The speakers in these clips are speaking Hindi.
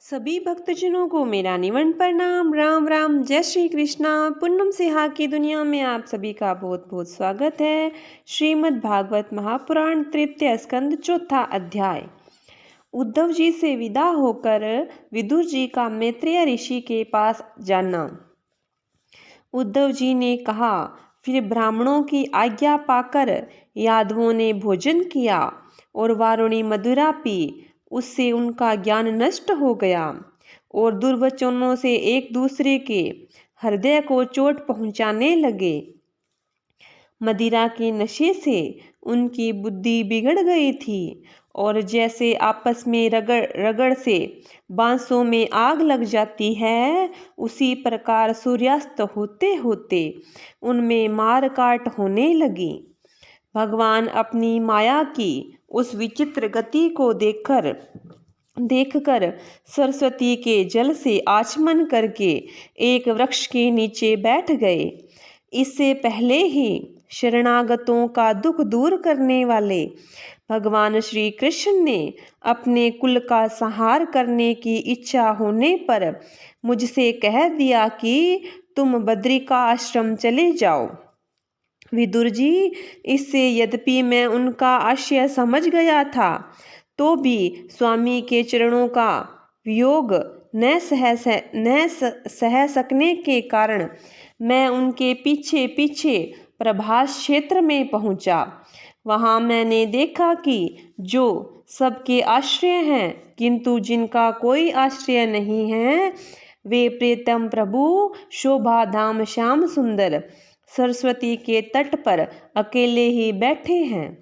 सभी भक्तजनों को मेरा निवन प्रणाम। राम राम, जय श्री कृष्णा। पूनम सिहा की दुनिया में आप सभी का बहुत बहुत स्वागत है। श्रीमद् भागवत महापुराण तृतीय स्कंद चौथा अध्याय। उद्धव जी से विदा होकर विदुर जी का मैत्रेय ऋषि के पास जाना। उद्धव जी ने कहा, फिर ब्राह्मणों की आज्ञा पाकर यादवों ने भोजन किया और वारुणी मदिरा पी। उससे उनका ज्ञान नष्ट हो गया और दुर्वचनों से एक दूसरे के हृदय को चोट पहुंचाने लगे। मदिरा के नशे से उनकी बुद्धि बिगड़ गई थी और जैसे आपस में रगड़ रगड़ से बांसों में आग लग जाती है, उसी प्रकार सूर्यास्त होते होते उनमें मार काट होने लगी। भगवान अपनी माया की उस विचित्र गति को देखकर सरस्वती के जल से आचमन करके एक वृक्ष के नीचे बैठ गए। इससे पहले ही शरणागतों का दुख दूर करने वाले भगवान श्री कृष्ण ने अपने कुल का संहार करने की इच्छा होने पर मुझसे कह दिया कि तुम बद्रिका आश्रम चले जाओ। विदुर जी, इससे यद्यपि मैं उनका आशय समझ गया था, तो भी स्वामी के चरणों का वियोग न सह सकने के कारण मैं उनके पीछे पीछे प्रभास क्षेत्र में पहुंचा। वहां मैंने देखा कि जो सबके आश्रय हैं किंतु जिनका कोई आश्रय नहीं है, वे प्रीतम प्रभु शोभा धाम श्याम सुंदर सरस्वती के तट पर अकेले ही बैठे हैं।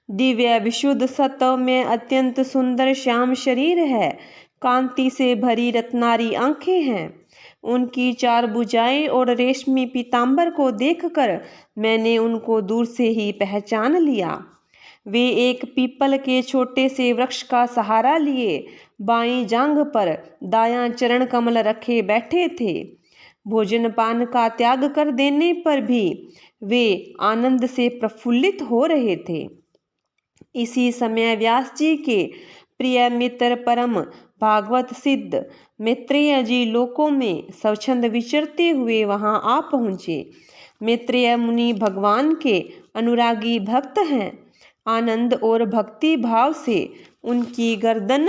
दिव्य विशुद्ध सत्व में अत्यंत सुंदर श्याम शरीर है, कांति से भरी रत्नारी आंखें हैं। उनकी चार भुजाएं और रेशमी पीतांबर को देखकर मैंने उनको दूर से ही पहचान लिया। वे एक पीपल के छोटे से वृक्ष का सहारा लिए बाईं जांघ पर दायां चरण कमल रखे बैठे थे। भोजन पान का त्याग कर देने पर भी वे आनंद से प्रफुल्लित हो रहे थे। इसी समय व्यास जी के प्रिय मित्र परम भागवत सिद्ध मैत्रेय जी लोकों में स्वच्छंद विचरते हुए वहां आ पहुँचे। मैत्रेय मुनि भगवान के अनुरागी भक्त हैं। आनंद और भक्ति भाव से उनकी गर्दन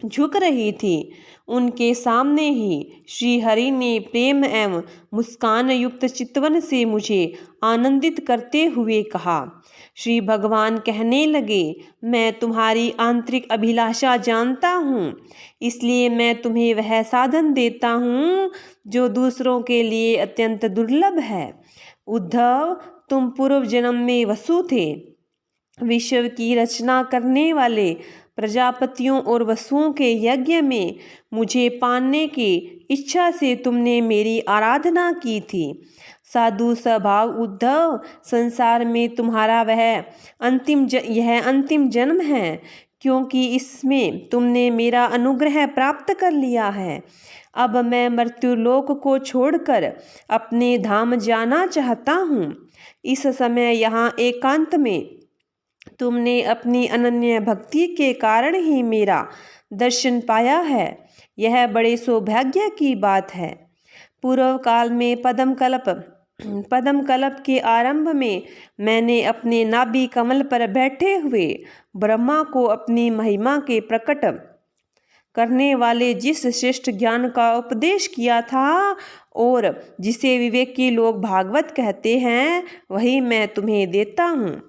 झुक रही थी। उनके सामने ही श्री हरि ने प्रेम एवं मुस्कान युक्त चितवन से मुझे आनंदित करते हुए कहा। श्री भगवान कहने लगे, मैं तुम्हारी आंतरिक अभिलाषा जानता हूँ, इसलिए मैं तुम्हें वह साधन देता हूँ जो दूसरों के लिए अत्यंत दुर्लभ है। उद्धव, तुम पूर्व जन्म में वसु थे। विश्व की रचना करने वाले प्रजापतियों और वसुओं के यज्ञ में मुझे पाने की इच्छा से तुमने मेरी आराधना की थी। साधु स्वभाव उद्धव, संसार में तुम्हारा यह अंतिम जन्म है, क्योंकि इसमें तुमने मेरा अनुग्रह प्राप्त कर लिया है। अब मैं मृत्युलोक को छोड़कर अपने धाम जाना चाहता हूँ। इस समय यहाँ एकांत में तुमने अपनी अनन्य भक्ति के कारण ही मेरा दर्शन पाया है। यह बड़े सौभाग्य की बात है। पूर्व काल में पद्मकल्प के आरंभ में मैंने अपने नाभि कमल पर बैठे हुए ब्रह्मा को अपनी महिमा के प्रकट करने वाले जिस श्रेष्ठ ज्ञान का उपदेश किया था और जिसे विवेकी लोग भागवत कहते हैं, वही मैं तुम्हें देता हूँ।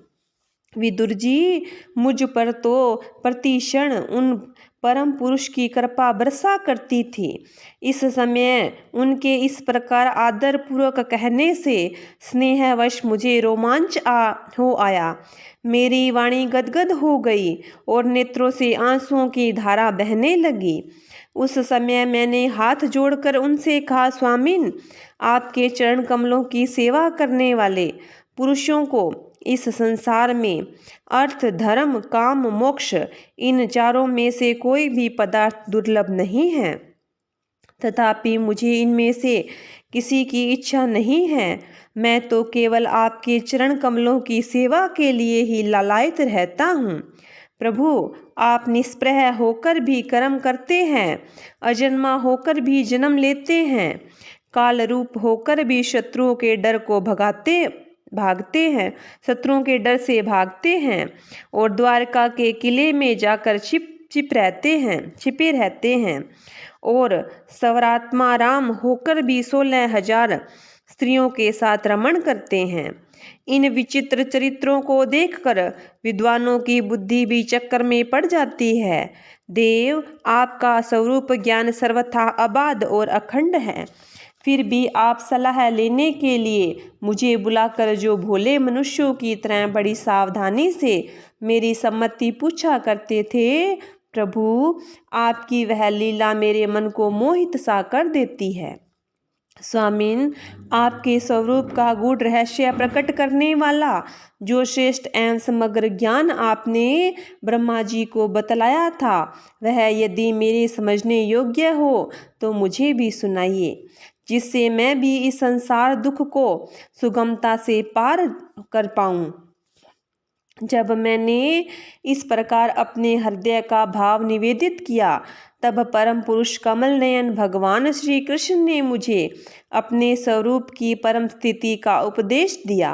विदुर जी, मुझ पर तो प्रतिक्षण उन परम पुरुष की कृपा बरसा करती थी। इस समय उनके इस प्रकार आदर पूर्वक कहने से स्नेहवश मुझे रोमांच हो आया। मेरी वाणी गदगद हो गई और नेत्रों से आंसुओं की धारा बहने लगी। उस समय मैंने हाथ जोड़कर उनसे कहा, स्वामिन, आपके चरण कमलों की सेवा करने वाले पुरुषों को इस संसार में अर्थ, धर्म, काम, मोक्ष, इन चारों में से कोई भी पदार्थ दुर्लभ नहीं है। तथापि मुझे इनमें से किसी की इच्छा नहीं है। मैं तो केवल आपके चरण कमलों की सेवा के लिए ही लालायित रहता हूँ। प्रभु, आप निष्प्रह होकर भी कर्म करते हैं, अजन्मा होकर भी जन्म लेते हैं, काल रूप होकर भी शत्रुओं के डर को भागते हैं, शत्रुओं के डर से भागते हैं और द्वारका के किले में जाकर छिपे रहते हैं और सवरात्मा राम होकर भी 16,000 स्त्रियों के साथ रमण करते हैं। इन विचित्र चरित्रों को देखकर विद्वानों की बुद्धि भी चक्कर में पड़ जाती है। देव, आपका स्वरूप ज्ञान सर्वथा अबाध और अखंड है, फिर भी आप सलाह लेने के लिए मुझे बुलाकर जो भोले मनुष्यों की तरह बड़ी सावधानी से मेरी सम्मति पूछा करते थे, प्रभु, आपकी वह लीला मेरे मन को मोहित सा कर देती है। स्वामिन, आपके स्वरूप का गूढ़ रहस्य प्रकट करने वाला जो श्रेष्ठ एवं समग्र ज्ञान आपने ब्रह्मा जी को बतलाया था, वह यदि मेरे समझने योग्य हो तो मुझे भी सुनाइए, जिससे मैं भी इस संसार दुख को सुगमता से पार कर पाऊं। जब मैंने इस प्रकार अपने हृदय का भाव निवेदित किया, तब परम पुरुष कमल नयन भगवान श्री कृष्ण ने मुझे अपने स्वरूप की परम स्थिति का उपदेश दिया।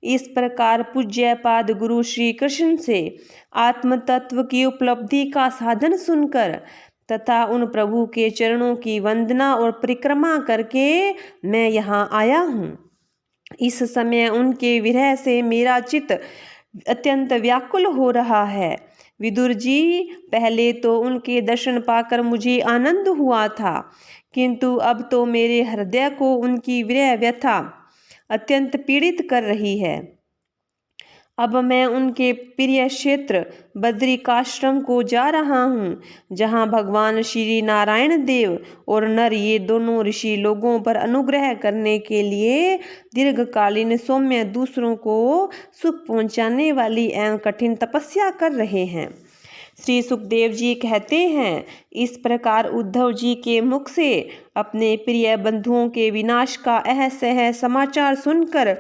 इस प्रकार पूज्यपाद गुरु श्री कृष्ण से आत्म तत्व की उपलब्धि का साधन सुनकर तथा उन प्रभु के चरणों की वंदना और परिक्रमा करके मैं यहाँ आया हूँ। इस समय उनके विरह से मेरा चित्त अत्यंत व्याकुल हो रहा है। विदुर जी, पहले तो उनके दर्शन पाकर मुझे आनंद हुआ था, किंतु अब तो मेरे हृदय को उनकी विरह व्यथा अत्यंत पीड़ित कर रही है। अब मैं उनके प्रिय क्षेत्र बद्रिकाश्रम को जा रहा हूँ, जहाँ भगवान श्री नारायण देव और नर, ये दोनों ऋषि लोगों पर अनुग्रह करने के लिए दीर्घकालीन सौम्य दूसरों को सुख पहुँचाने वाली एवं कठिन तपस्या कर रहे हैं। श्री सुखदेव जी कहते हैं, इस प्रकार उद्धव जी के मुख से अपने प्रिय बंधुओं के विनाश का असह समाचार सुनकर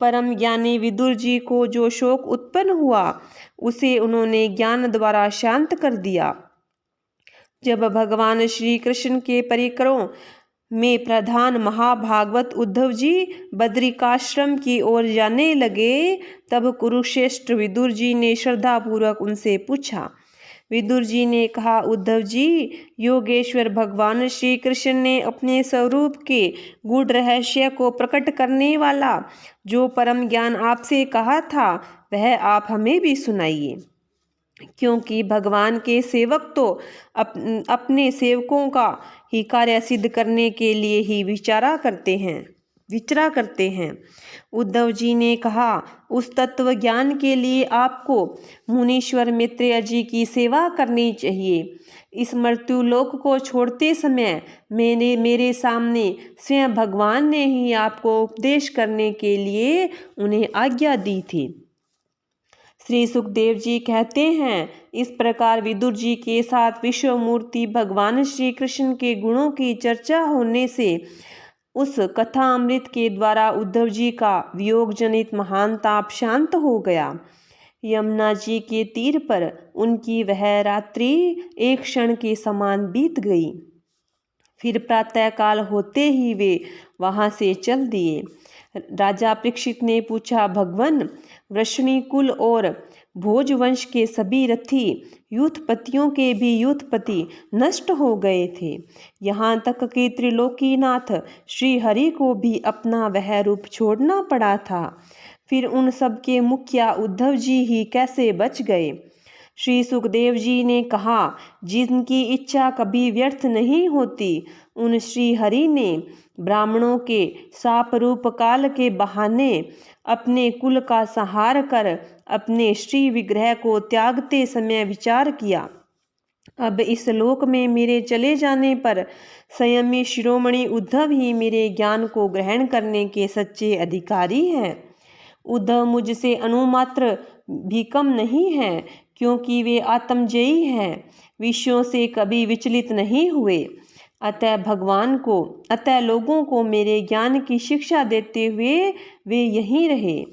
परम ज्ञानी विदुर जी को जो शोक उत्पन्न हुआ, उसे उन्होंने ज्ञान द्वारा शांत कर दिया। जब भगवान श्री कृष्ण के परिकरों में प्रधान महाभागवत उद्धव जी बद्रिकाश्रम की ओर जाने लगे, तब कुरुश्रेष्ठ विदुर जी ने श्रद्धापूर्वक उनसे पूछा। विदुर जी ने कहा, उद्धव जी, योगेश्वर भगवान श्री कृष्ण ने अपने स्वरूप के गूढ़ रहस्य को प्रकट करने वाला जो परम ज्ञान आपसे कहा था, वह आप हमें भी सुनाइए, क्योंकि भगवान के सेवक तो अपने सेवकों का ही कार्य सिद्ध करने के लिए ही विचरा करते हैं। उद्धव जी ने कहा, उस तत्व ज्ञान के लिए आपको मुनीश्वर मैत्रेय जी की सेवा करनी चाहिए। इस मृत्यु लोक को छोड़ते समय मेरे सामने स्वयं भगवान ने ही आपको उपदेश करने के लिए उन्हें आज्ञा दी थी। श्री सुखदेव जी कहते हैं, इस प्रकार विदुर जी के साथ विश्वमूर्ति भगवान श्री कृष्ण के गुणों की चर्चा होने से उस कथा अमृत के द्वारा उद्धव जी का वियोग जनित महान ताप शांत हो गया। यमुना जी के तीर पर उनकी वह रात्रि एक क्षण के समान बीत गई। फिर प्रातःकाल होते ही वे वहां से चल दिए। राजा परीक्षित ने पूछा, भगवन, वृषणी कुल और भोज वंश के सभी रथी यूथपतियों के भी यूथपति नष्ट हो गए थे। यहाँ तक कि त्रिलोकीनाथ श्री हरि को भी अपना वह रूप छोड़ना पड़ा था। फिर उन सब के मुखिया उद्धव जी ही कैसे बच गए? श्री सुखदेव जी ने कहा, जिनकी इच्छा कभी व्यर्थ नहीं होती, उन श्री हरि ने ब्राह्मणों के शाप रूप काल के बहाने अपने कुल का संहार कर अपने श्री विग्रह को त्यागते समय विचार किया, अब इस लोक में मेरे चले जाने पर संयमी शिरोमणि उद्धव ही मेरे ज्ञान को ग्रहण करने के सच्चे अधिकारी हैं। उद्धव मुझसे अणुमात्र भी कम नहीं है, क्योंकि वे आत्मजयी हैं, विषयों से कभी विचलित नहीं हुए। अतः लोगों को मेरे ज्ञान की शिक्षा देते हुए वे यहीं रहे।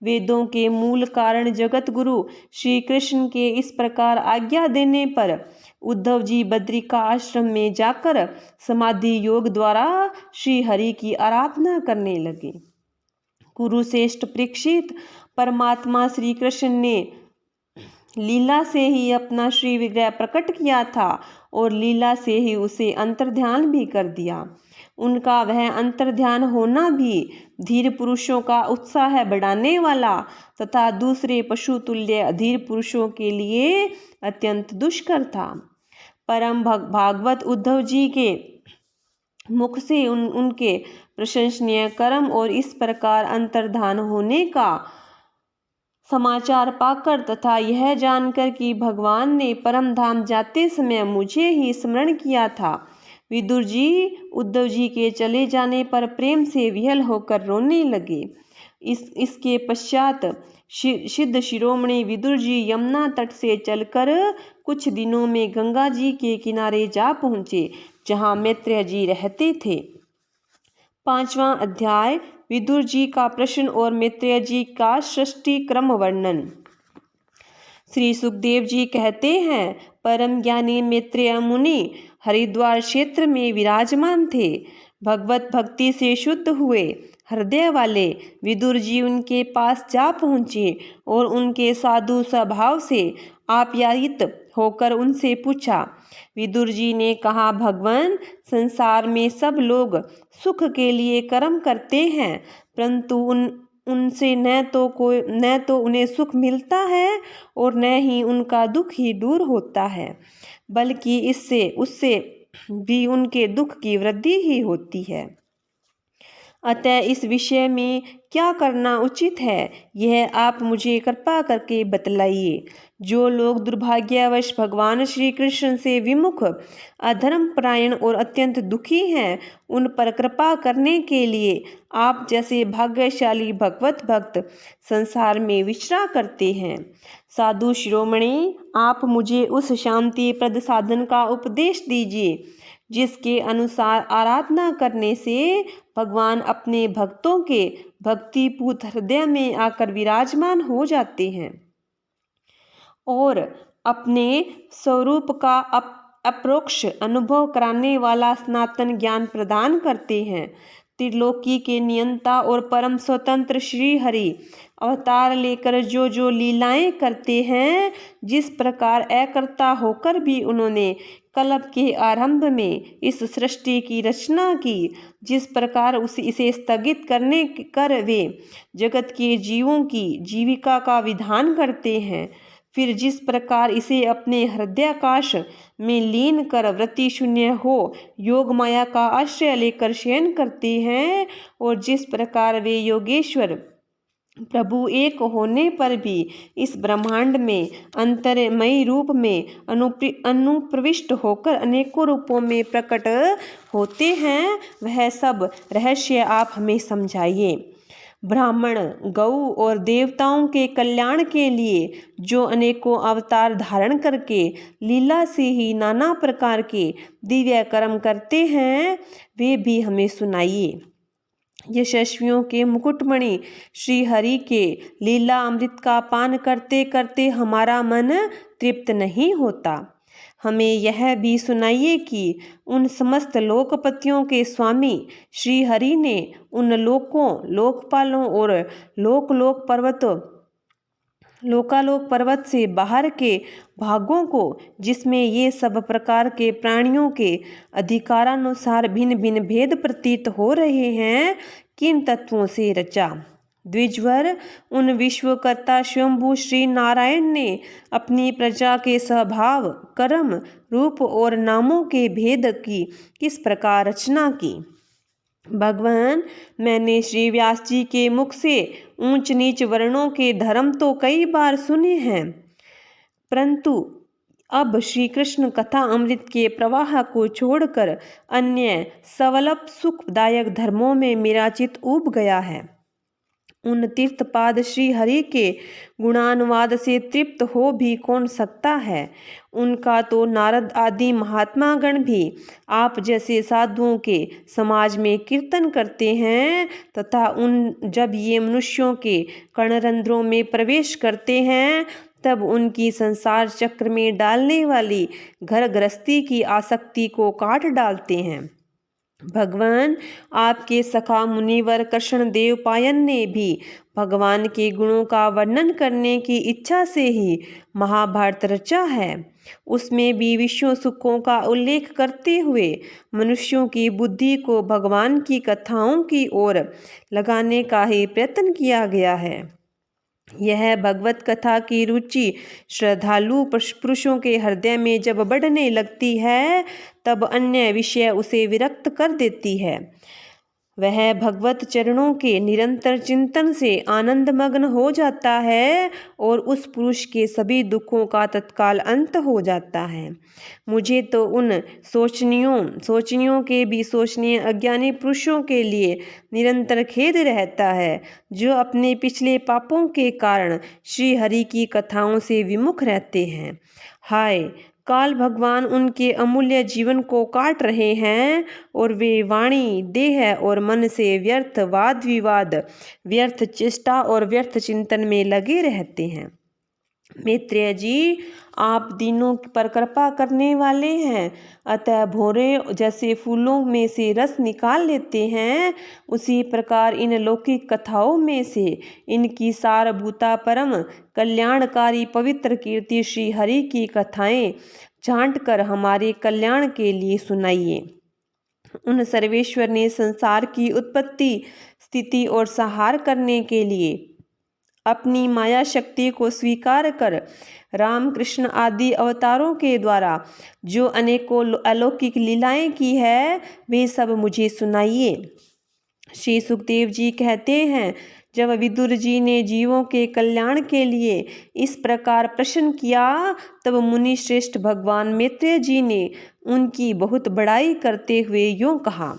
वेदों के मूल कारण जगत गुरु श्री कृष्ण के इस प्रकार आज्ञा देने पर उद्धव जी बद्रिका आश्रम में जाकर समाधि योग द्वारा श्री हरि की आराधना करने लगे। कुरुश्रेष्ठ परीक्षित, परमात्मा श्री कृष्ण ने लीला से ही अपना श्री विग्रह प्रकट किया था और लीला से ही उसे अंतर्ध्यान भी कर दिया। उनका वह अंतर्ध्यान होना भी धीर पुरुषों का उत्साह बढ़ाने वाला तथा दूसरे पशु तुल्य अधीर पुरुषों के लिए अत्यंत दुष्कर था। परम भागवत उद्धव जी के मुख से उनके प्रशंसनीय कर्म और इस प्रकार अंतर्धान होने का समाचार पाकर तथा यह जानकर कि भगवान ने परम धाम जाते समय मुझे ही स्मरण किया था, विदुर जी उद्धव जी के चले जाने पर प्रेम से विह्वल होकर रोने लगे। इसके पश्चात सिद्ध शिरोमणि विदुर जी यमुना तट से चलकर कुछ दिनों में गंगा जी के किनारे जा पहुँचे, जहाँ मैत्रेय जी रहते थे। 5वां अध्याय विदुर जी का प्रश्न और मैत्रेय जी का सृष्टि क्रम वर्णन। श्री सुखदेव जी कहते हैं, परम ज्ञानी मैत्रेय मुनि हरिद्वार क्षेत्र में विराजमान थे। भगवत भक्ति से शुद्ध हुए हृदय वाले विदुर जी उनके पास जा पहुँचे और उनके साधु स्वभाव से आप्यायित होकर उनसे पूछा। विदुर जी ने कहा, भगवान, संसार में सब लोग सुख के लिए कर्म करते हैं, परंतु उनसे न तो उन्हें सुख मिलता है और न ही उनका दुख ही दूर होता है, बल्कि उससे भी उनके दुख की वृद्धि ही होती है। अतः इस विषय में क्या करना उचित है, यह आप मुझे कृपा करके बतलाइए। जो लोग दुर्भाग्यवश भगवान श्री कृष्ण से विमुख, अधर्मपरायण और अत्यंत दुखी हैं, उन पर कृपा करने के लिए आप जैसे भाग्यशाली भगवत भक्त संसार में विचरा करते हैं। साधु शिरोमणि, आप मुझे उस शांति प्रद साधन का उपदेश दीजिए जिसके अनुसार आराधना करने से भगवान अपने भक्तों के भक्तिपूत हृदय में आकर विराजमान हो जाते हैं और अपने स्वरूप का अपरोक्ष अनुभव कराने वाला सनातन ज्ञान प्रदान करते हैं। त्रिलोकी के नियंता और परम स्वतंत्र श्री हरि अवतार लेकर जो लीलाएं करते हैं, जिस प्रकार अकर्ता होकर भी उन्होंने कल्प के आरंभ में इस सृष्टि की रचना की, जिस प्रकार इसे स्थगित कर वे जगत के जीवों की जीविका का विधान करते हैं, फिर जिस प्रकार इसे अपने हृदयाकाश में लीन कर वृत्ति शून्य हो योग माया का आश्रय लेकर शयन करते हैं, और जिस प्रकार वे योगेश्वर प्रभु एक होने पर भी इस ब्रह्मांड में अंतरमयी रूप में अनुप्रविष्ट होकर अनेकों रूपों में प्रकट होते हैं, वह सब रहस्य आप हमें समझाइए। ब्राह्मण, गौ और देवताओं के कल्याण के लिए जो अनेकों अवतार धारण करके लीला से ही नाना प्रकार के दिव्य कर्म करते हैं, वे भी हमें सुनाइए। यशस्वियों के मुकुटमणि श्री हरि के लीला अमृत का पान करते करते हमारा मन तृप्त नहीं होता। हमें यह भी सुनाइए कि उन समस्त लोकपतियों के स्वामी श्री हरि ने उन लोकों, लोकपालों और लोकालोक पर्वत से बाहर के भागों को, जिसमें ये सब प्रकार के प्राणियों के अधिकारानुसार भिन्न भिन्न भेद प्रतीत हो रहे हैं, किन तत्वों से रचा। द्विजवर, उन विश्वकर्ता स्वयंभू श्री नारायण ने अपनी प्रजा के स्वभाव, कर्म, रूप और नामों के भेद की किस प्रकार रचना की। भगवान, मैंने श्री व्यास जी के मुख से ऊंच नीच वर्णों के धर्म तो कई बार सुने हैं, परंतु अब श्री कृष्ण कथा अमृत के प्रवाह को छोड़कर अन्य सवलभ सुखदायक धर्मों में मेरा चित्त ऊब गया है। उन तीर्थपाद श्री हरि के गुणानुवाद से तृप्त हो भी कौन सकता है। उनका तो नारद आदि महात्मागण भी आप जैसे साधुओं के समाज में कीर्तन करते हैं तथा जब ये मनुष्यों के कर्णरंध्रों में प्रवेश करते हैं तब उनकी संसार चक्र में डालने वाली घर गृहस्थी की आसक्ति को काट डालते हैं। भगवान आपके सखा मुनिवर कृष्णदेव पायन ने भी भगवान के गुणों का वर्णन करने की इच्छा से ही महाभारत रचा है। उसमें भी विश्व सुखों का उल्लेख करते हुए मनुष्यों की बुद्धि को भगवान की कथाओं की ओर लगाने का ही प्रयत्न किया गया है। यह भगवत कथा की रुचि श्रद्धालु पुरुषों के हृदय में जब बढ़ने लगती है तब अन्य विषय उसे विरक्त कर देती है। वह भगवत चरणों के निरंतर चिंतन से आनंद मग्न हो जाता है और उस पुरुष के सभी दुखों का तत्काल अंत हो जाता है। मुझे तो उन सोचनियों के भी सोचनीय अज्ञानी पुरुषों के लिए निरंतर खेद रहता है जो अपने पिछले पापों के कारण श्री हरि की कथाओं से विमुख रहते हैं। हाय, काल भगवान उनके अमूल्य जीवन को काट रहे हैं और वे वाणी, देह और मन से व्यर्थ वाद विवाद, व्यर्थ चेष्टा और व्यर्थ चिंतन में लगे रहते हैं। मैत्रेय जी, आप दीनों पर कृपा करने वाले हैं, अतः भौरे जैसे फूलों में से रस निकाल लेते हैं, उसी प्रकार इन लौकिक कथाओं में से इनकी सारभूता परम कल्याणकारी पवित्र कीर्ति श्री हरि की कथाएं छांट कर हमारे कल्याण के लिए सुनाइए। उन सर्वेश्वर ने संसार की उत्पत्ति, स्थिति और संहार करने के लिए अपनी माया शक्ति को स्वीकार कर राम कृष्ण आदि अवतारों के द्वारा जो अनेकों अलौकिक लीलाएं की है वे सब मुझे सुनाइए। श्री सुखदेव जी कहते हैं, जब विदुर जी ने जीवों के कल्याण के लिए इस प्रकार प्रश्न किया तब मुनि श्रेष्ठ भगवान मैत्रेय जी ने उनकी बहुत बड़ाई करते हुए यूं कहा।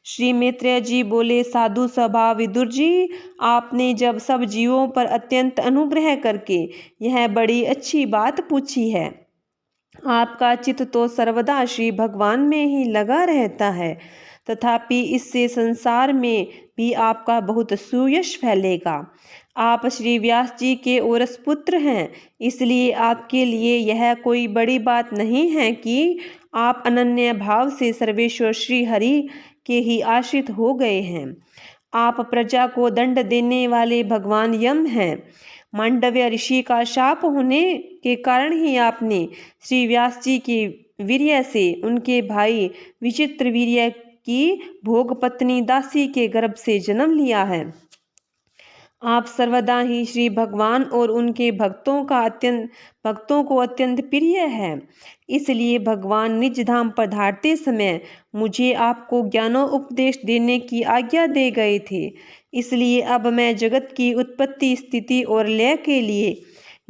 श्री मैत्रेय जी बोले, साधु स्वभाव विदुर जी, आपने जब सब जीवों पर अत्यंत अनुग्रह करके यह बड़ी अच्छी बात पूछी है। आपका चित्त तो सर्वदा श्री भगवान में ही लगा रहता है, तथापि इससे संसार में भी आपका बहुत सुयश फैलेगा। आप श्री व्यास जी के औरस पुत्र हैं, इसलिए आपके लिए यह कोई बड़ी बात नहीं है कि आप अनन्य भाव से सर्वेश्वर श्री हरि के ही आश्रित हो गए हैं। आप प्रजा को दंड देने वाले भगवान यम हैं। मांडव्य ऋषि का शाप होने के कारण ही आपने श्री व्यास जी के वीर्य से उनके भाई विचित्र वीर्य की भोग पत्नी दासी के गर्भ से जन्म लिया है। आप सर्वदा ही श्री भगवान और उनके भक्तों को अत्यंत प्रिय है। इसलिए भगवान निज धाम पधारते समय मुझे आपको ज्ञानोपदेश देने की आज्ञा दे गए थे। इसलिए अब मैं जगत की उत्पत्ति, स्थिति और लय के लिए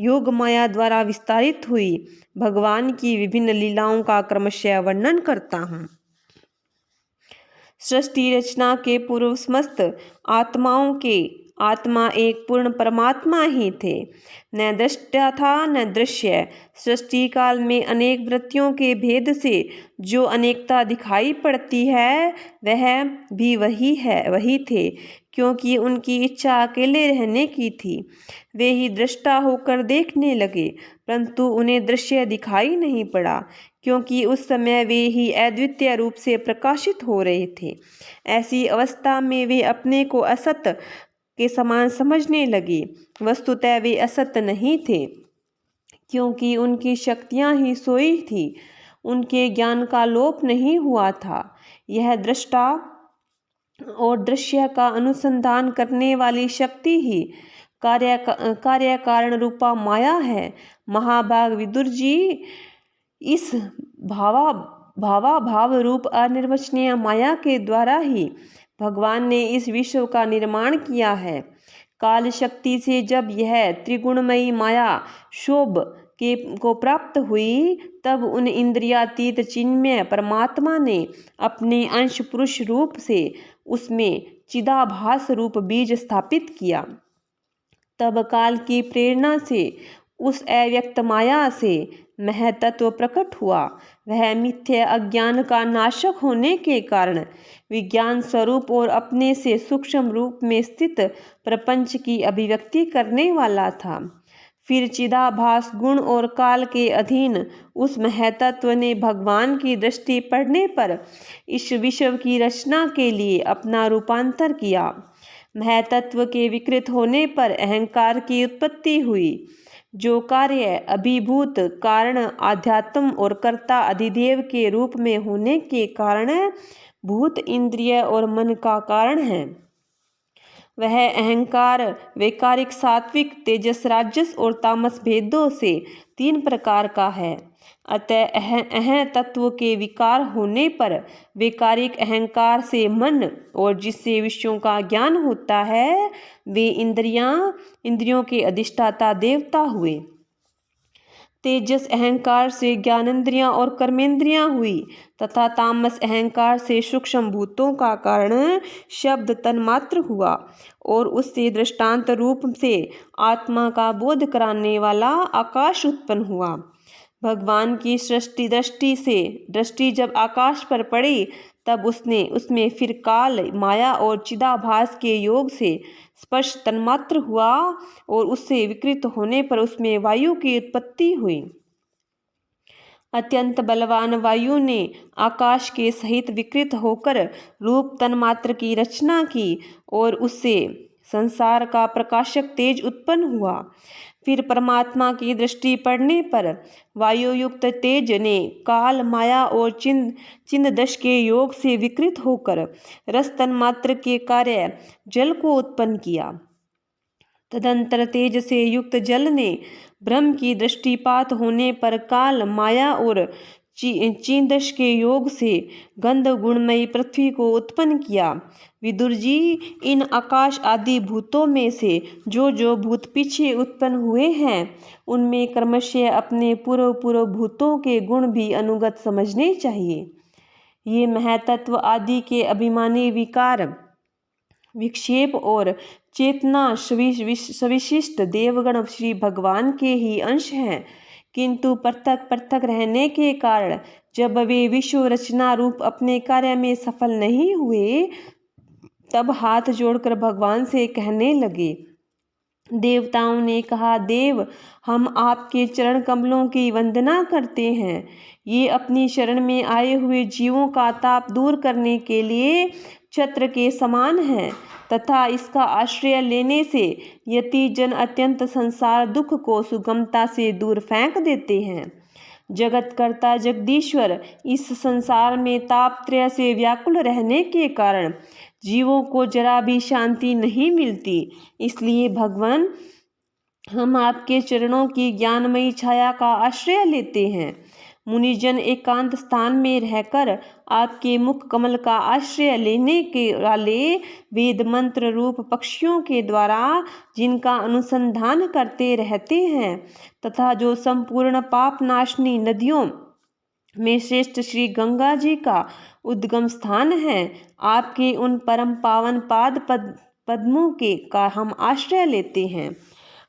योग माया द्वारा विस्तारित हुई भगवान की विभिन्न लीलाओं का क्रमशः वर्णन करता हूँ। सृष्टि रचना के पूर्व समस्त आत्माओं के आत्मा एक पूर्ण परमात्मा ही थे। न दृष्टा था न दृश्य। सृष्टि काल में अनेक वृत्तियों के भेद से जो अनेकता दिखाई पड़ती है वह भी वही थे, क्योंकि उनकी इच्छा अकेले रहने की थी। वे ही दृष्टा होकर देखने लगे, परंतु उन्हें दृश्य दिखाई नहीं पड़ा, क्योंकि उस समय वे ही अद्वितीय रूप से प्रकाशित हो रहे थे। ऐसी अवस्था में वे अपने को असत के समान समझने लगे। वस्तुतः वे असत नहीं थे, क्योंकि उनकी शक्तियां ही सोई थी, उनके ज्ञान का लोप नहीं हुआ था। यह दृष्टा और दृश्य का अनुसंधान करने वाली शक्ति ही कार्य कारण रूपा माया है। महाभाग विदुर जी, इस भाव रूप अनिर्वचनीय माया के द्वारा ही भगवान ने इस विश्व का निर्माण किया है। काल शक्ति से जब यह त्रिगुणमयी माया क्षोभ को प्राप्त हुई, तब उन इंद्रियातीत चिन्मय परमात्मा ने अपने अंश पुरुष रूप से उसमें चिदाभास रूप बीज स्थापित किया। तब काल की प्रेरणा से उस अव्यक्त माया से महतत्व प्रकट हुआ। वह मिथ्या अज्ञान का नाशक होने के कारण विज्ञान स्वरूप और अपने से सूक्ष्म रूप में स्थित प्रपंच की अभिव्यक्ति करने वाला था। फिर चिदाभास गुण और काल के अधीन उस महतत्व ने भगवान की दृष्टि पड़ने पर इस विश्व की रचना के लिए अपना रूपांतर किया। महतत्व के विकृत होने पर अहंकार की उत्पत्ति हुई, जो कार्य अभिभूत कारण आध्यात्म और कर्ता अधिदेव के रूप में होने के कारण भूत इंद्रिय और मन का कारण है। वह अहंकार वैकारिक सात्विक तेजस राजस और तामस भेदों से 3 प्रकार का है। अतः अह तत्व के विकार होने पर वैकारिक अहंकार से मन और जिससे विषयों का ज्ञान होता है, वे इंद्रियों के अधिष्ठाता देवता हुए। तेजस अहंकार से ज्ञानेंद्रियां और कर्मेंद्रियां हुई तथा तामस अहंकार से सूक्ष्म भूतों का कारण शब्द तन्मात्र हुआ और उससे दृष्टांत रूप से आत्मा का बोध कराने वाला आकाश उत्पन्न हुआ। भगवान की सृष्टि दृष्टि जब आकाश पर पड़ी, तब उसमें फिर काल माया और चिदाभास के योग से स्पर्श तन्मात्र हुआ और उससे विकृत होने पर उसमें वायु की उत्पत्ति हुई। अत्यंत बलवान वायु ने आकाश के सहित विकृत होकर रूप तन्मात्र की रचना की और उससे संसार का प्रकाशक तेज उत्पन्न हुआ। फिर परमात्मा की दृष्टि पड़ने पर वायुयुक्त तेज ने काल माया और चिन्ह दश के योग से विकृत होकर रस तन्मात्र के कार्य जल को उत्पन्न किया। तदंतर तेज से युक्त जल ने ब्रह्म की दृष्टिपात होने पर काल माया और चीदश के योग से गंध गुणमयी पृथ्वी को उत्पन्न किया। विदुर जी, इन आकाश आदि भूतों में से जो भूत पीछे उत्पन्न हुए हैं, उनमें क्रमशः अपने पूर्व भूतों के गुण भी अनुगत समझने चाहिए। ये महतत्व आदि के अभिमानी विकार विक्षेप और चेतना सविशिष्ट देवगण श्री भगवान के ही अंश हैं, किंतु पृथक रहने के कारण जब वे विश्व रचना रूप अपने कार्य में सफल नहीं हुए, तब हाथ जोड़कर भगवान से कहने लगे। देवताओं ने कहा, देव, हम आपके चरण कमलों की वंदना करते हैं। ये अपनी शरण में आए हुए जीवों का ताप दूर करने के लिए छत्र के समान है तथा इसका आश्रय लेने से यति जन अत्यंत संसार दुख को सुगमता से दूर फेंक देते हैं। जगत कर्ता जगदीश्वर इस संसार में तापत्रय से व्याकुल रहने के कारण जीवों को जरा भी शांति नहीं मिलती। इसलिए भगवान, हम आपके चरणों की ज्ञानमयी छाया का आश्रय लेते हैं। मुनिजन एकांत स्थान में रहकर आपके मुख कमल का आश्रय लेने के वाले वेद मंत्र रूप पक्षियों के द्वारा जिनका अनुसंधान करते रहते हैं तथा जो संपूर्ण पाप नाशनी नदियों में श्रेष्ठ श्री गंगा जी का उद्गम स्थान है, आपके उन परम पावन पाद पद्मों का हम आश्रय लेते हैं।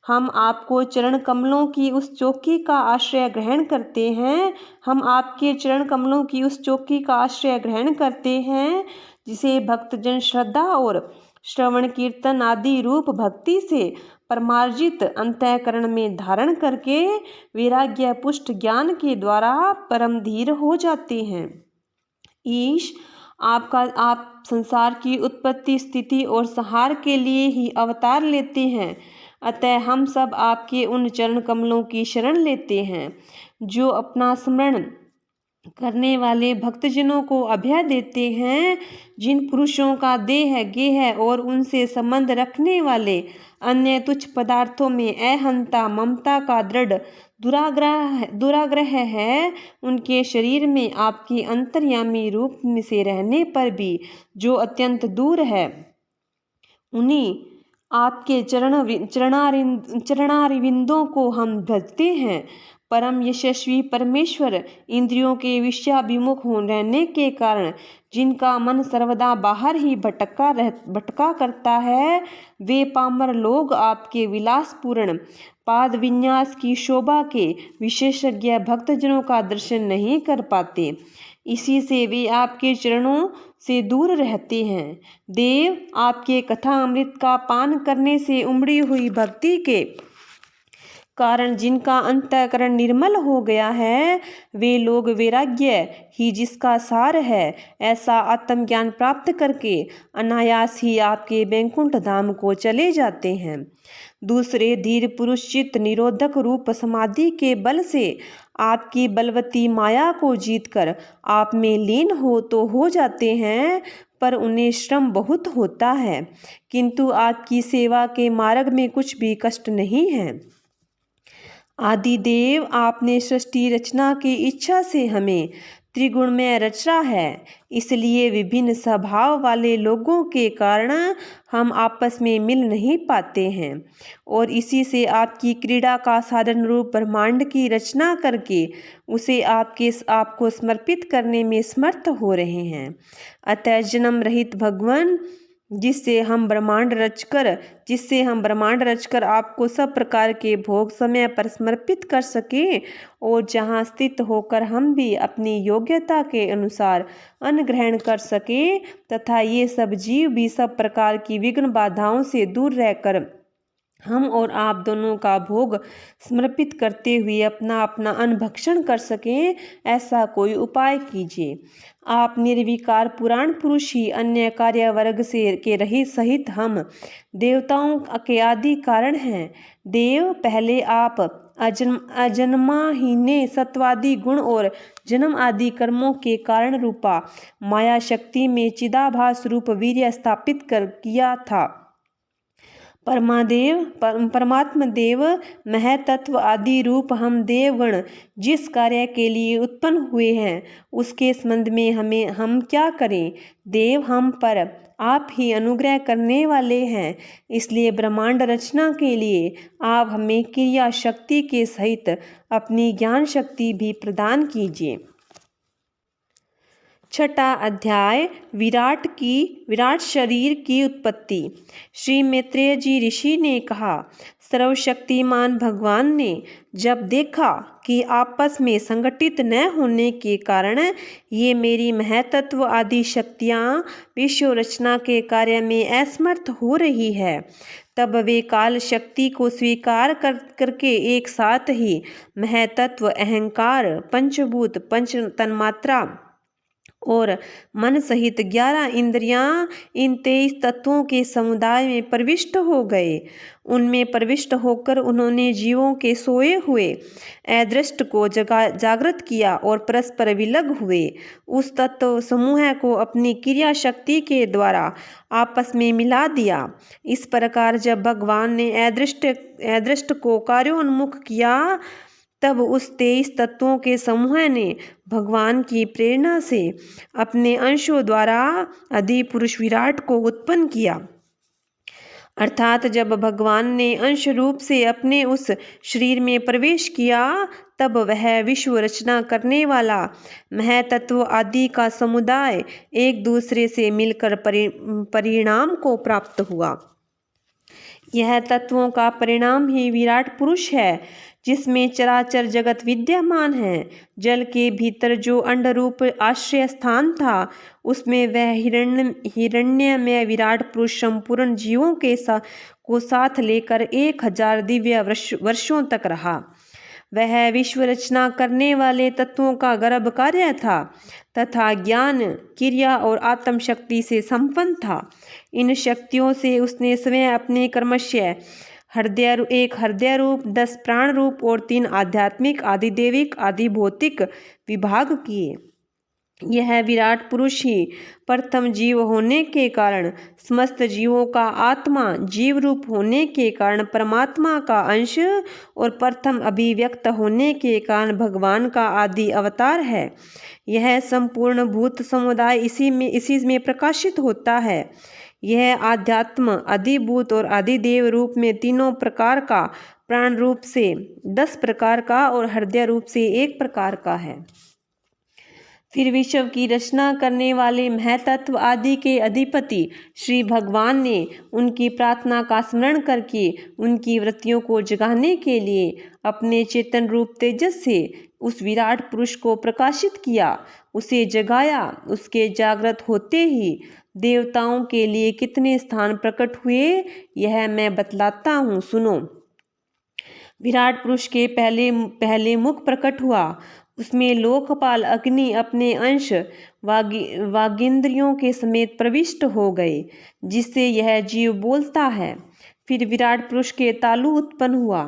हम आपको चरण कमलों की उस चौकी का आश्रय ग्रहण करते हैं। हम आपके चरण कमलों की उस चौकी का आश्रय ग्रहण करते हैं जिसे भक्तजन श्रद्धा और श्रवण कीर्तन आदि रूप भक्ति से परमार्जित अंतःकरण में धारण करके वैराग्य पुष्ट ज्ञान के द्वारा परम धीर हो जाते हैं। ईश, आप संसार की उत्पत्ति स्थिति और संहार के लिए ही अवतार लेते हैं। अतः हम सब आपके उन चरण कमलों की शरण लेते हैं जो अपना स्मरण करने वाले भक्तजनों को अभय देते हैं। जिन पुरुषों का देह गेह और उनसे संबंध रखने वाले अन्य तुच्छ पदार्थों में अहंता ममता का दृढ़ दुराग्रह है, उनके शरीर में आपके अंतर्यामी रूप में से रहने पर भी जो अत्यंत दूर है, उन्हीं आपके चरणारविंदों को हम भजते हैं। परम यशस्वी परमेश्वर इंद्रियों के विषयाभिमुख रहने के कारण जिनका मन सर्वदा बाहर ही भटका करता है, वे पामर लोग आपके विलासपूर्ण पाद विन्यास की शोभा के विशेषज्ञ भक्तजनों का दर्शन नहीं कर पाते। इसी से वे आपके चरणों से दूर रहते हैं। देव, आपके कथा अमृत का पान करने से उमड़ी हुई भक्ति के कारण जिनका अंतःकरण निर्मल हो गया है, वे लोग वैराग्य ही जिसका सार है, ऐसा आत्मज्ञान प्राप्त करके अनायास ही आपके वैकुंठ धाम को चले जाते हैं। दूसरे धीर पुरुष चित्त निरोधक रूप समाधि के बल से आपकी बलवती माया को जीतकर आप में लीन हो जाते हैं, पर उन्हें श्रम बहुत होता है, किंतु आपकी सेवा के मार्ग में कुछ भी कष्ट नहीं है। आदिदेव, आपने सृष्टि रचना की इच्छा से हमें त्रिगुण में रचा है, इसलिए विभिन्न स्वभाव वाले लोगों के कारण हम आपस में मिल नहीं पाते हैं और इसी से आपकी क्रीड़ा का साधन रूप ब्रह्मांड की रचना करके उसे आपको समर्पित करने में समर्थ हो रहे हैं। अतः जन्म रहित भगवान जिससे हम ब्रह्मांड रचकर आपको सब प्रकार के भोग समय पर समर्पित कर सके और जहाँ स्थित होकर हम भी अपनी योग्यता के अनुसार अन्न ग्रहण कर सके तथा ये सब जीव भी सब प्रकार की विघ्न बाधाओं से दूर रहकर हम और आप दोनों का भोग समर्पित करते हुए अपना अपना अन्न भक्षण कर सकें, ऐसा कोई उपाय कीजिए। आप निर्विकार पुराण पुरुष ही अन्य कार्य वर्ग से के रहित सहित हम देवताओं के आदि कारण हैं। देव, पहले आप अजन्माहीने सत्वादि गुण और जन्म आदि कर्मों के कारण रूपा माया शक्ति में चिदाभास रूप वीर्य स्थापित किया था। परमात्म देव महतत्व आदि रूप हम देवगण जिस कार्य के लिए उत्पन्न हुए हैं उसके संबंध में हम क्या करें। देव, हम पर आप ही अनुग्रह करने वाले हैं, इसलिए ब्रह्मांड रचना के लिए आप हमें क्रिया शक्ति के सहित अपनी ज्ञान शक्ति भी प्रदान कीजिए। छठा अध्याय, विराट शरीर की उत्पत्ति। श्री मैत्रेय जी ऋषि ने कहा, सर्वशक्तिमान भगवान ने जब देखा कि आपस में संगठित न होने के कारण ये मेरी महतत्व आदि शक्तियाँ विश्व रचना के कार्य में असमर्थ हो रही है, तब वे काल शक्ति को स्वीकार करके एक साथ ही महतत्व, अहंकार, पंचभूत, पंच तन्मात्रा और मन सहित 11 इंद्रियां इन 23 तत्वों के समुदाय में प्रविष्ट हो गए। उनमें प्रविष्ट होकर उन्होंने जीवों के सोए हुए अदृष्ट को जागृत किया और परस्पर विलग हुए उस तत्व समूह को अपनी क्रिया शक्ति के द्वारा आपस में मिला दिया। इस प्रकार जब भगवान ने अदृष्ट को कार्योन्मुख किया, तब उस 23 तत्वों के समूह ने भगवान की प्रेरणा से अपने अंशों द्वारा अधिपुरुष विराट को उत्पन्न किया। अर्थात जब भगवान ने अंश रूप से अपने उस शरीर में प्रवेश किया, तब वह विश्व रचना करने वाला महतत्व आदि का समुदाय एक दूसरे से मिलकर परिणाम को प्राप्त हुआ। यह तत्वों का परिणाम ही विराट पुरुष है, जिसमें चराचर जगत विद्यमान है। जल के भीतर जो अंड रूप आश्रय स्थान था, उसमें वह हिरण्यमय विराट पुरुष संपूर्ण जीवों को साथ लेकर 1000 दिव्य वर्षों तक रहा। वह विश्व रचना करने वाले तत्वों का गर्भ कार्य था तथा ज्ञान, क्रिया और आत्म शक्ति से संपन्न था। इन शक्तियों से उसने स्वयं अपने क्रमशः एक हृदय रूप, 10 प्राण रूप और 3 आध्यात्मिक, आदि दैविक, आदि भौतिक विभाग किए। यह विराट पुरुष ही प्रथम जीव होने के कारण समस्त जीवों का आत्मा, जीव रूप होने के कारण परमात्मा का अंश और प्रथम अभिव्यक्त होने के कारण भगवान का आदि अवतार है। यह संपूर्ण भूत समुदाय इसी में प्रकाशित होता है। यह आध्यात्म, अधिभूत और अधिदेव रूप में तीनों प्रकार का प्राण रूप से 10 प्रकार का और हृदय रूप से 1 प्रकार का है। फिर विश्व की रचना करने वाले महतत्व आदि के अधिपति श्री भगवान ने उनकी प्रार्थना का स्मरण करके उनकी वृत्तियों को जगाने के लिए अपने चेतन रूप तेजस से उस विराट पुरुष को प्रकाशित किया, उसे जगाया। उसके जागृत होते ही देवताओं के लिए कितने स्थान प्रकट हुए, यह मैं बतलाता हूँ, सुनो। विराट पुरुष के पहले मुख प्रकट हुआ। उसमें लोकपाल अग्नि अपने अंश वागींद्रियों के समेत प्रविष्ट हो गए, जिससे यह जीव बोलता है। फिर विराट पुरुष के तालु उत्पन्न हुआ।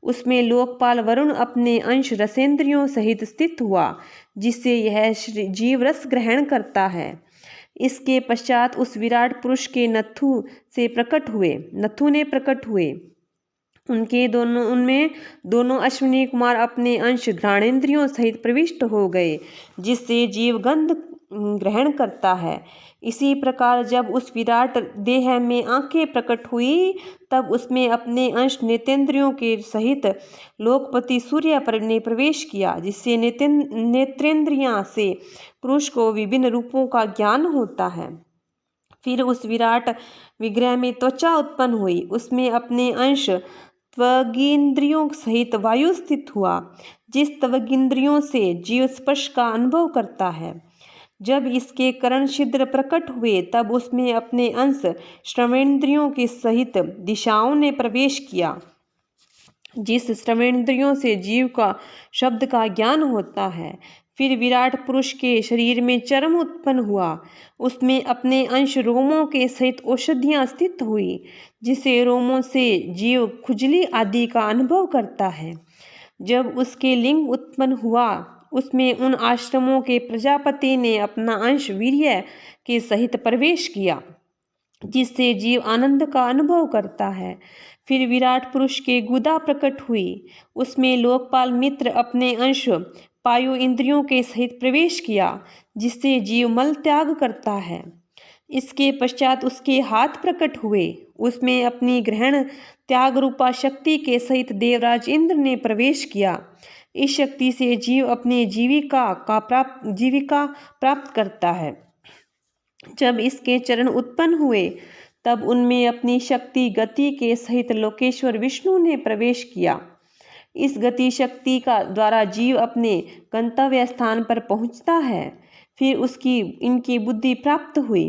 उसमें लोकपाल वरुण अपने अंश रसेंद्रियों सहित स्थित हुआ, जिससे यह जीव रस ग्रहण करता है। इसके पश्चात उस विराट पुरुष के नथु ने प्रकट हुए। उनमें दोनों अश्विनी कुमार अपने अंश घ्राणेन्द्रियों सहित प्रविष्ट हो गए, जिससे जीव गंध ग्रहण करता है। इसी प्रकार जब उस विराट देह में आंखें प्रकट हुई, तब उसमें अपने अंश नेत्रेंद्रियों के सहित लोकपति सूर्य ने प्रवेश किया, जिससे नेत्रेंद्रियां से पुरुष को विभिन्न रूपों का ज्ञान होता है। फिर उस विराट विग्रह में त्वचा उत्पन्न हुई। उसमें अपने अंश त्वगिंद्रियों सहित वायु स्थित हुआ, जिस त्वगिंद्रियों से जीव स्पर्श का अनुभव करता है। जब इसके कर्ण छिद्र प्रकट हुए, तब उसमें अपने अंश श्रवणेन्द्रियों के सहित दिशाओं ने प्रवेश किया, जिस श्रवणेन्द्रियों से जीव का शब्द का ज्ञान होता है। फिर विराट पुरुष के शरीर में चर्म उत्पन्न हुआ। उसमें अपने अंश रोमों के सहित औषधियाँ स्थित हुई, जिसे रोमों से जीव खुजली आदि का अनुभव करता है। जब उसके लिंग उत्पन्न हुआ, उसमें उन आश्रमों के प्रजापति ने अपना अंश वीर्य के सहित प्रवेश किया, जिससे जीव आनंद का अनुभव करता है। फिर विराट पुरुष के गुदा प्रकट हुई। उसमें लोकपाल मित्र अपने अंश पायु इंद्रियों के सहित प्रवेश किया, जिससे जीव मल त्याग करता है। इसके पश्चात उसके हाथ प्रकट हुए। उसमें अपनी ग्रहण त्याग रूपा शक्ति के सहित देवराज इंद्र ने प्रवेश किया। इस शक्ति से जीव अपनी जीविका प्राप्त करता है। जब इसके चरण उत्पन्न हुए, तब उनमें अपनी शक्ति गति के सहित लोकेश्वर विष्णु ने प्रवेश किया। इस गति शक्ति का द्वारा जीव अपने गंतव्य स्थान पर पहुंचता है। फिर इनकी बुद्धि प्राप्त हुई।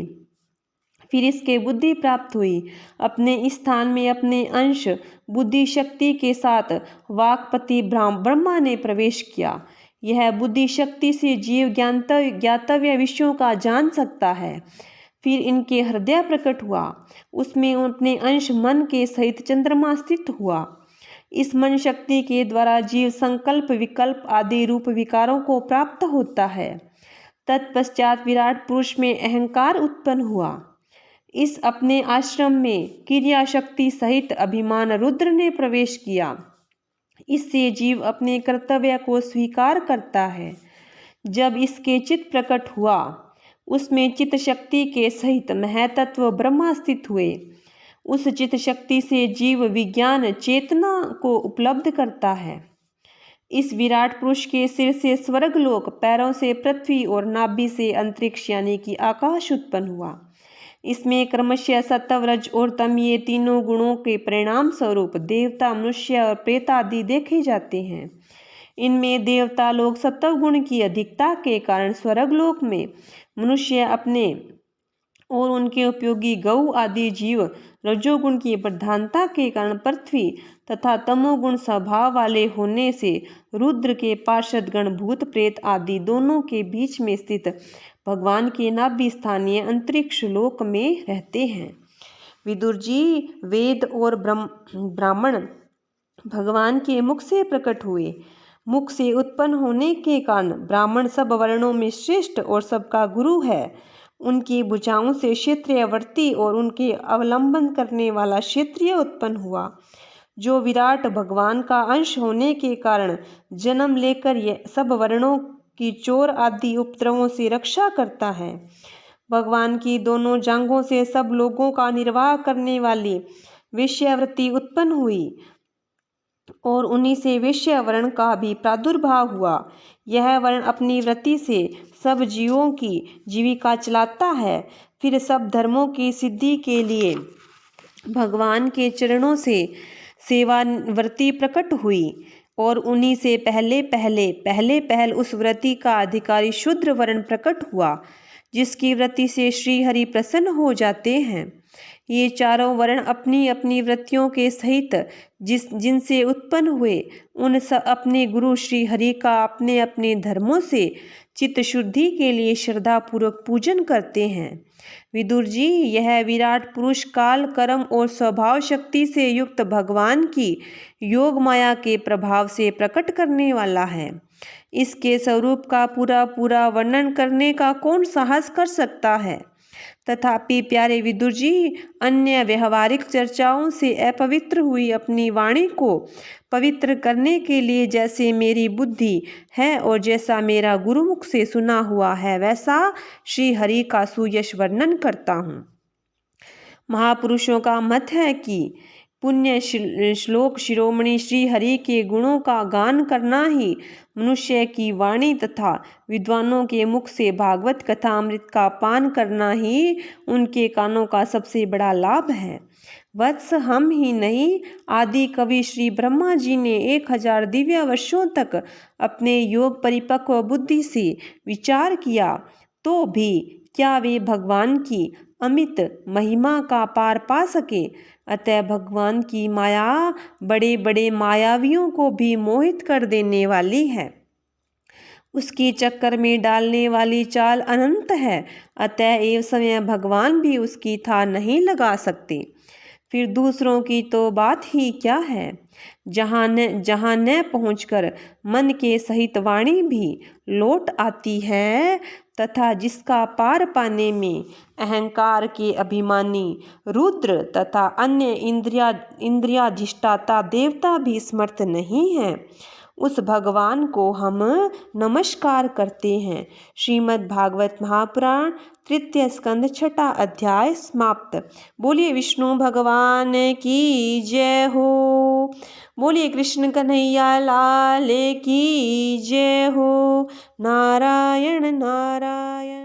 अपने इस स्थान में अपने अंश बुद्धि शक्ति के साथ वाक्पति ब्रह्मा ने प्रवेश किया। यह बुद्धि शक्ति से जीव ज्ञातव्य विषयों का जान सकता है। फिर इनके हृदय प्रकट हुआ। उसमें अपने अंश मन के सहित चंद्रमा स्थित हुआ। इस मन शक्ति के द्वारा जीव संकल्प विकल्प आदि रूप विकारों को प्राप्त होता है। तत्पश्चात विराट पुरुष में अहंकार उत्पन्न हुआ। इस अपने आश्रम में क्रिया शक्ति सहित अभिमान रुद्र ने प्रवेश किया। इससे जीव अपने कर्तव्य को स्वीकार करता है। जब इसके चित्त प्रकट हुआ, उसमें चित्त शक्ति के सहित महतत्व ब्रह्मा स्थित हुए। उस चित्त शक्ति से जीव विज्ञान चेतना को उपलब्ध करता है। इस विराट पुरुष के सिर से स्वर्गलोक, पैरों से पृथ्वी और नाभि से अंतरिक्ष यानी कि आकाश उत्पन्न हुआ। इसमें क्रमशः सत्व रज और तम ये तीनों गुणों के परिणाम स्वरूप देवता, मनुष्य और प्रेत आदि देखे जाते हैं। इनमें देवता लोग सत्व गुण की अधिकता के कारण स्वर्गलोक में, मनुष्य अपने और उनके उपयोगी गौ आदि जीव रजोगुण की प्रधानता के कारण पृथ्वी तथा तमोगुण स्वभाव वाले होने से रुद्र के पार्षद गण भूत प्रेत आदि दोनों के बीच में स्थित भगवान के नाभि स्थानीय अंतरिक्ष लोक में रहते हैं। विदुर जी, वेद और ब्राह्मण भगवान के मुख से प्रकट हुए। मुख से उत्पन्न होने के कारण ब्राह्मण सब वर्णों में श्रेष्ठ और सबका गुरु है। उनकी भुजाओं से क्षेत्रीयवर्ती और उनके अवलंबन करने वाला क्षेत्रीय उत्पन्न हुआ, जो विराट भगवान का अंश होने के कारण जन्म लेकर यह सब वर्णों की चोर आदि उपद्रवों से रक्षा करता है। भगवान की दोनों जांघों से सब लोगों का निर्वाह करने वाली वेश्यावृत्ति उत्पन्न हुई। और उन्हीं से वैश्य वर्ण का भी प्रादुर्भाव हुआ। यह वर्ण अपनी वृत्ति से सब जीवों की जीविका चलाता है। फिर सब धर्मों की सिद्धि के लिए भगवान के चरणों से सेवावृत्ति प्रकट हुई और उन्हीं से पहले उस वृत्ति का अधिकारी शूद्र वर्ण प्रकट हुआ, जिसकी वृत्ति से श्री हरि प्रसन्न हो जाते हैं। ये चारों वर्ण अपनी अपनी वृत्तियों के सहित जिनसे उत्पन्न हुए, उन अपने गुरु श्री हरि का अपने अपने धर्मों से चित्त शुद्धि के लिए श्रद्धा पूर्वक पूजन करते हैं। विदुर जी, यह विराट पुरुष काल, कर्म और स्वभाव शक्ति से युक्त भगवान की योग माया के प्रभाव से प्रकट करने वाला है। इसके स्वरूप का पूरा वर्णन करने का कौन साहस कर सकता है। तथापि प्यारे विदुर जी, अन्य व्यवहारिक चर्चाओं से अपवित्र हुई अपनी वाणी को पवित्र करने के लिए जैसे मेरी बुद्धि है और जैसा मेरा गुरुमुख से सुना हुआ है, वैसा श्री हरि का सुयश वर्णन करता हूँ। महापुरुषों का मत है कि पुण्य श्लोक शिरोमणि श्री हरि के गुणों का गान करना ही मनुष्य की वाणी तथा विद्वानों के मुख से भागवत कथामृत का पान करना ही उनके कानों का सबसे बड़ा लाभ है। वत्स, हम ही नहीं, आदि कवि श्री ब्रह्मा जी ने 1000 दिव्य वर्षों तक अपने योग परिपक्व बुद्धि से विचार किया, तो भी क्या वे भगवान की अमित महिमा का पार पा सके। अतः भगवान की माया बड़े बड़े मायावियों को भी मोहित कर देने वाली है, उसके चक्कर में डालने वाली चाल अनंत है। अतः एव समय भगवान भी उसकी था नहीं लगा सकते। फिर दूसरों की तो बात ही क्या है। जहाँ न पहुँचकर मन के सहित वाणी भी लौट आती है, तथा जिसका पार पाने में अहंकार के अभिमानी रुद्र तथा अन्य इंद्रियाधिष्ठाता देवता भी समर्थ नहीं है, उस भगवान को हम नमस्कार करते हैं। श्रीमद् भागवत महापुराण तृतीय स्कंद 6वां अध्याय समाप्त। बोलिए विष्णु भगवान की जय हो। बोलिए कृष्ण कन्हैया लाल की जय हो। नारायण नारायण।